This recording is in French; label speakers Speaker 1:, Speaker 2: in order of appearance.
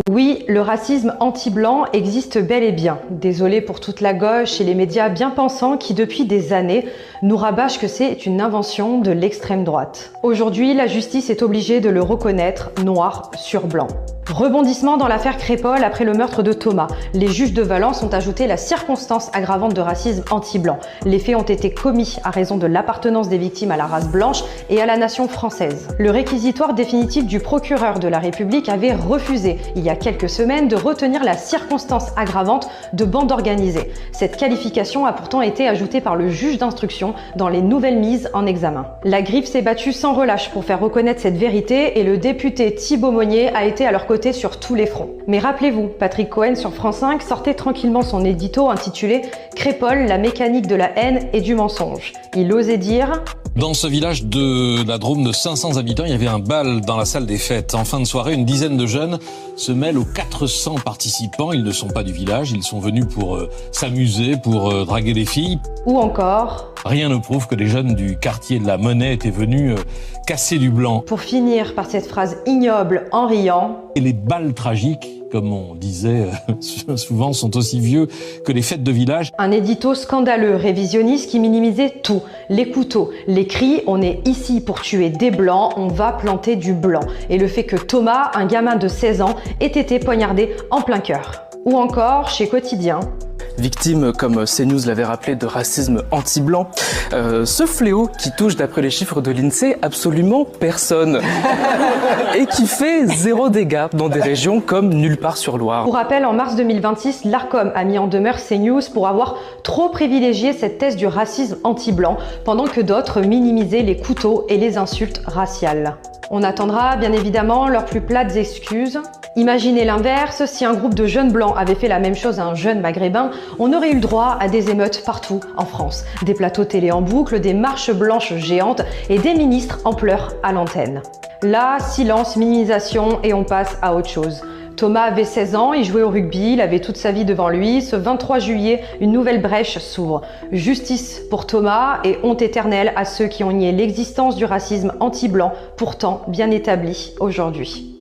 Speaker 1: Oui, le racisme anti-blanc existe bel et bien. Désolé pour toute la gauche et les médias bien pensants qui, depuis des années, nous rabâchent que c'est une invention de l'extrême droite. Aujourd'hui, la justice est obligée de le reconnaître noir sur blanc. Rebondissement dans l'affaire Crépol après le meurtre de Thomas. Les juges de Valence ont ajouté la circonstance aggravante de racisme anti-blanc. Les faits ont été commis à raison de l'appartenance des victimes à la race blanche et à la nation française. Le réquisitoire définitif du procureur de la République avait refusé, il y a quelques semaines, de retenir la circonstance aggravante de bande organisée. Cette qualification a pourtant été ajoutée par le juge d'instruction dans les nouvelles mises en examen. La griffe s'est battue sans relâche pour faire reconnaître cette vérité et le député Thibaut Monnier a été à leur côté sur tous les fronts. Mais rappelez-vous, Patrick Cohen sur France 5 sortait tranquillement son édito intitulé « Crépol, la mécanique de la haine et du mensonge ». Il osait dire...
Speaker 2: Dans ce village de la Drôme de 500 habitants, il y avait un bal dans la salle des fêtes. En fin de soirée, une dizaine de jeunes se mêlent aux 400 participants. Ils ne sont pas du village, ils sont venus pour s'amuser, pour draguer les filles.
Speaker 1: Ou encore...
Speaker 2: Rien ne prouve que les jeunes du quartier de la Monnaie étaient venus casser du blanc.
Speaker 1: Pour finir par cette phrase ignoble en riant...
Speaker 2: Et les bals tragiques, comme on disait souvent, sont aussi vieux que les fêtes de village.
Speaker 1: Un édito scandaleux, révisionniste qui minimisait tout. Les couteaux, les cris, on est ici pour tuer des blancs, on va planter du blanc. Et le fait que Thomas, un gamin de 16 ans, ait été poignardé en plein cœur. Ou encore chez Quotidien.
Speaker 3: Victime, comme CNews l'avait rappelé, de racisme anti-blanc, ce fléau qui touche, d'après les chiffres de l'INSEE, absolument personne et qui fait 0 dégâts dans des régions comme nulle part sur Loire.
Speaker 1: Pour rappel, en mars 2026, l'Arcom a mis en demeure CNews pour avoir trop privilégié cette thèse du racisme anti-blanc, pendant que d'autres minimisaient les couteaux et les insultes raciales. On attendra bien évidemment leurs plus plates excuses. Imaginez l'inverse, si un groupe de jeunes blancs avait fait la même chose à un jeune maghrébin, on aurait eu le droit à des émeutes partout en France. Des plateaux télé en boucle, des marches blanches géantes et des ministres en pleurs à l'antenne. Là, silence, minimisation et on passe à autre chose. Thomas avait 16 ans, il jouait au rugby, il avait toute sa vie devant lui. Ce 23 juillet, une nouvelle brèche s'ouvre. Justice pour Thomas et honte éternelle à ceux qui ont nié l'existence du racisme anti-blanc, pourtant bien établi aujourd'hui.